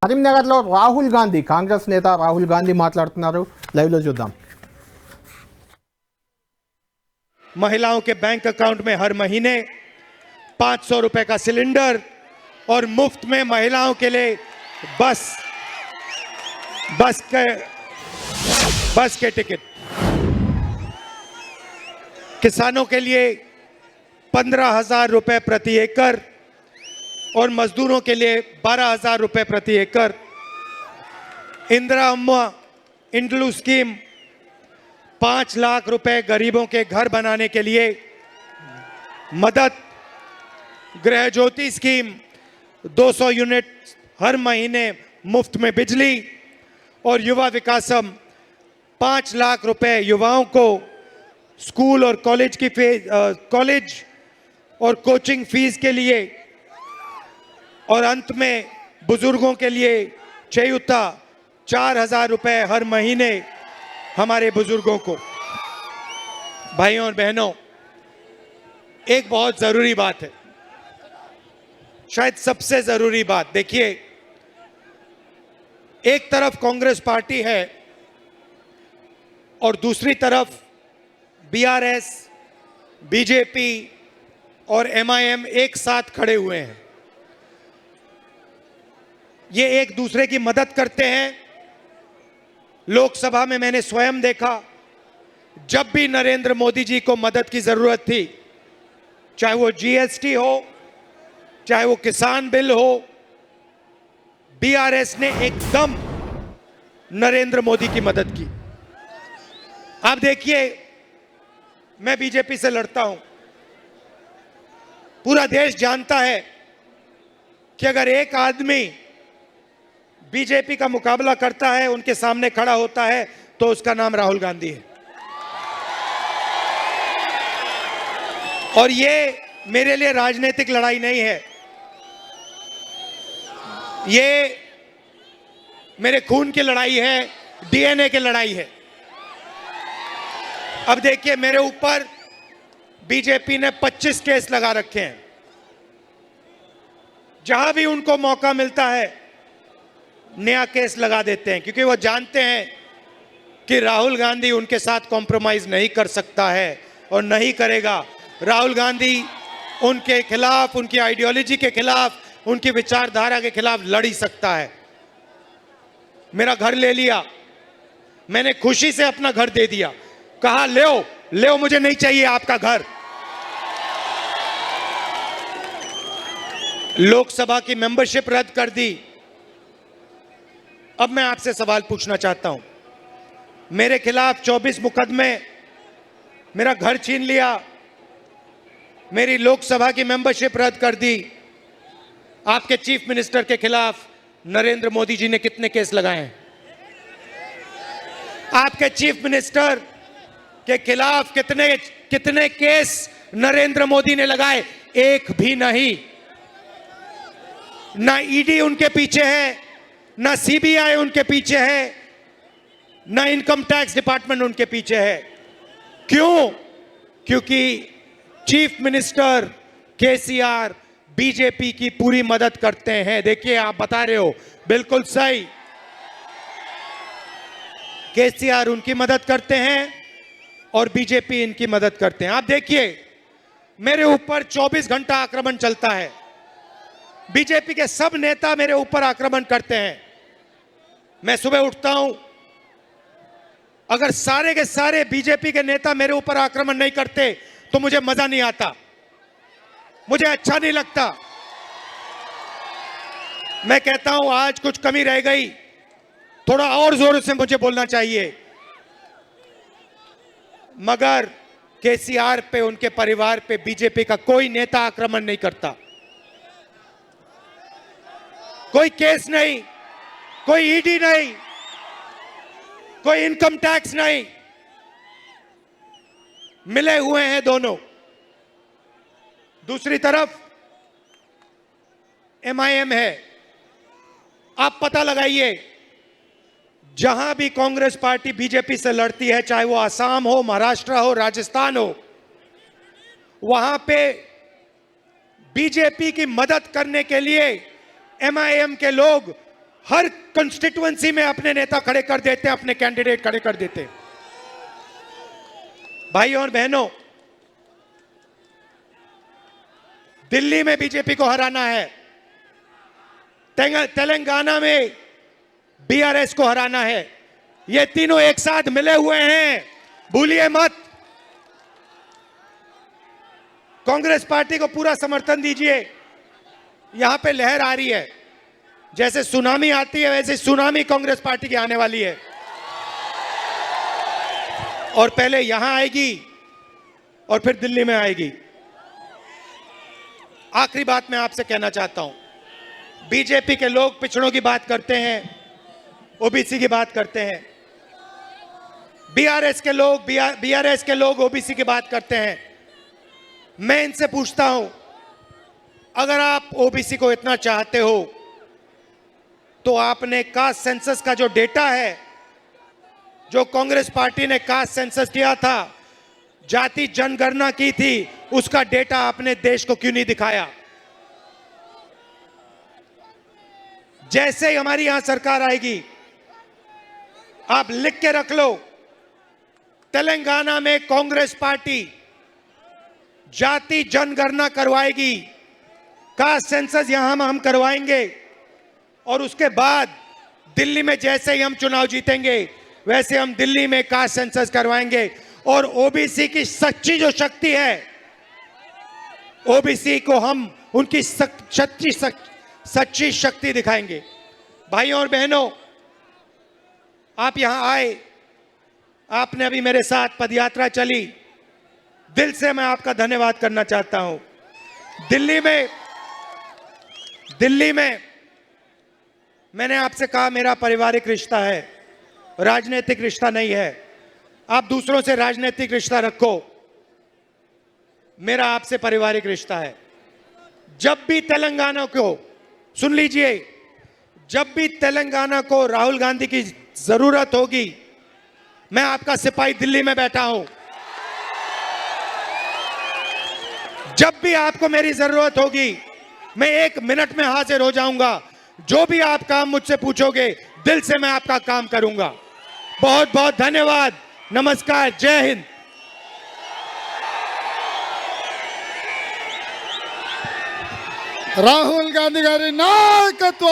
కరీంనగర్లో రాహుల్ గాంధీ కాంగ్రెస్ నేత రాహుల్ గాంధీ మాట్లాడుతున్నారు. లైవ్లో చూద్దాం. महिलाओं के बैंक अकाउंट में हर महीने 500 रुपए का सिलेंडर और मुफ्त में महिलाओं के लिए बस के टिकट, किसानों के लिए 15,000 रुपए प्रति एकड़ और मजदूरों के लिए 12,000 रुपए प्रति एकड़, इंदिरा अम्मा इंडलू स्कीम 5 लाख रुपए गरीबों के घर बनाने के लिए मदद, गृह ज्योति स्कीम 200 यूनिट हर महीने मुफ्त में बिजली और युवा विकासम 5 लाख रुपए युवाओं को स्कूल और कॉलेज और कोचिंग फीस के लिए, और अंत में बुजुर्गों के लिए चयौता 4,000 रुपए हर महीने हमारे बुजुर्गों को। भाइयों और बहनों, एक बहुत जरूरी बात है, शायद सबसे जरूरी बात। देखिए, एक तरफ कांग्रेस पार्टी है और दूसरी तरफ बीआरएस, बीजेपी और एमआईएम एक साथ खड़े हुए हैं। ये एक दूसरे की मदद करते हैं। लोकसभा में मैंने स्वयं देखा, जब भी नरेंद्र मोदी जी को मदद की जरूरत थी, चाहे वो जीएसटी हो, चाहे वो किसान बिल हो, बीआरएस ने एकदम नरेंद्र मोदी की मदद की। आप देखिए, मैं बीजेपी से लड़ता हूं, पूरा देश जानता है कि अगर एक आदमी बीजेपी का मुकाबला करता है, उनके सामने खड़ा होता है, तो उसका नाम राहुल गांधी है। और ये मेरे लिए राजनीतिक लड़ाई नहीं है, ये मेरे खून की लड़ाई है, डीएनए की लड़ाई है। अब देखिए, मेरे ऊपर बीजेपी ने 25 केस लगा रखे हैं। जहां भी उनको मौका मिलता है नया केस लगा देते हैं, क्योंकि वो जानते हैं कि राहुल गांधी उनके साथ कॉम्प्रोमाइज नहीं कर सकता है और नहीं करेगा। राहुल गांधी उनके खिलाफ, उनकी आइडियोलॉजी के खिलाफ, उनकी विचारधारा के खिलाफ लड़ ही सकता है। मेरा घर ले लिया, मैंने खुशी से अपना घर दे दिया, कहा ले मुझे नहीं चाहिए आपका घर। लोकसभा की मेंबरशिप रद्द कर दी। अब मैं आपसे सवाल पूछना चाहता हूं, मेरे खिलाफ 24 मुकदमे, मेरा घर छीन लिया, मेरी लोकसभा की मेंबरशिप रद्द कर दी। आपके चीफ मिनिस्टर के खिलाफ नरेंद्र मोदी जी ने कितने केस लगाए हैं? आपके चीफ मिनिस्टर के खिलाफ कितने केस नरेंद्र मोदी ने लगाए? एक भी नहीं। ना ईडी उनके पीछे है, ना सीबीआई उनके पीछे है, ना इनकम टैक्स डिपार्टमेंट उनके पीछे है। क्यों? क्योंकि चीफ मिनिस्टर केसीआर बीजेपी की पूरी मदद करते हैं। देखिए, आप बता रहे हो, बिल्कुल सही, केसीआर उनकी मदद करते हैं और बीजेपी इनकी मदद करते हैं। आप देखिए, मेरे ऊपर 24 घंटा आक्रमण चलता है, बीजेपी के सब नेता मेरे ऊपर आक्रमण करते हैं। मैं सुबह उठता हूं, अगर सारे के सारे बीजेपी के नेता मेरे ऊपर आक्रमण नहीं करते तो मुझे मजा नहीं आता, मुझे अच्छा नहीं लगता। मैं कहता हूं आज कुछ कमी रह गई, थोड़ा और जोर से मुझे बोलना चाहिए। मगर केसीआर पे, उनके परिवार पे बीजेपी का कोई नेता आक्रमण नहीं करता, कोई केस नहीं, कोई ईडी नहीं, कोई इनकम टैक्स नहीं, मिले हुए हैं दोनों। दूसरी तरफ एमआईएम है। आप पता लगाइए, जहां भी कांग्रेस पार्टी बीजेपी से लड़ती है, चाहे वो आसाम हो, महाराष्ट्र हो, राजस्थान हो, वहां पे बीजेपी की मदद करने के लिए एमआईएम के लोग हर कंस्टिट्यूएंसी में अपने नेता खड़े कर देते, अपने कैंडिडेट खड़े कर देते। भाई और बहनों, दिल्ली में बीजेपी को हराना है, तेलंगाना में बीआरएस को हराना है। ये तीनों एक साथ मिले हुए हैं, भूलिए मत। कांग्रेस पार्टी को पूरा समर्थन दीजिए। यहां पे लहर आ रही है, जैसे सुनामी आती है वैसे सुनामी कांग्रेस पार्टी की आने वाली है, और पहले यहां आएगी और फिर दिल्ली में आएगी। आखिरी बात मैं आपसे कहना चाहता हूं, बीजेपी के लोग पिछड़ों की बात करते हैं, ओबीसी की बात करते हैं, बीआरएस के लोग ओबीसी की बात करते हैं। मैं इनसे पूछता हूं, अगर आप ओबीसी को इतना चाहते हो तो आपने कास्ट सेंसस का जो डेटा है, जो कांग्रेस पार्टी ने कास्ट सेंसस किया था, जाति जनगणना की थी, उसका डेटा आपने देश को क्यों नहीं दिखाया? जैसे ही हमारी यहां सरकार आएगी, आप लिख के रख लो, तेलंगाना में कांग्रेस पार्टी जाति जनगणना करवाएगी, कास्ट सेंसस यहां हम करवाएंगे, और उसके बाद दिल्ली में जैसे ही हम चुनाव जीतेंगे वैसे हम दिल्ली में कास्ट सेंसस करवाएंगे, और ओबीसी की सच्ची जो शक्ति है, ओबीसी को हम उनकी सच्ची शक्ति दिखाएंगे। भाइयों और बहनों, आप यहां आए, आपने अभी मेरे साथ पदयात्रा चली, दिल से मैं आपका धन्यवाद करना चाहता हूं। दिल्ली में मैंने आपसे कहा मेरा पारिवारिक रिश्ता है, राजनीतिक रिश्ता नहीं है। आप दूसरों से राजनीतिक रिश्ता रखो, मेरा आपसे पारिवारिक रिश्ता है। जब भी तेलंगाना को, सुन लीजिए, जब भी तेलंगाना को राहुल गांधी की जरूरत होगी, मैं आपका सिपाही दिल्ली में बैठा हूं। जब भी आपको मेरी जरूरत होगी, मैं 1 मिनट में हाजिर हो जाऊंगा। जो भी आप काम मुझसे पूछोगे, दिल से मैं आपका काम करूंगा। बहुत बहुत धन्यवाद। नमस्कार, जय हिंद। राहुल गांधी गारी नायकत्व।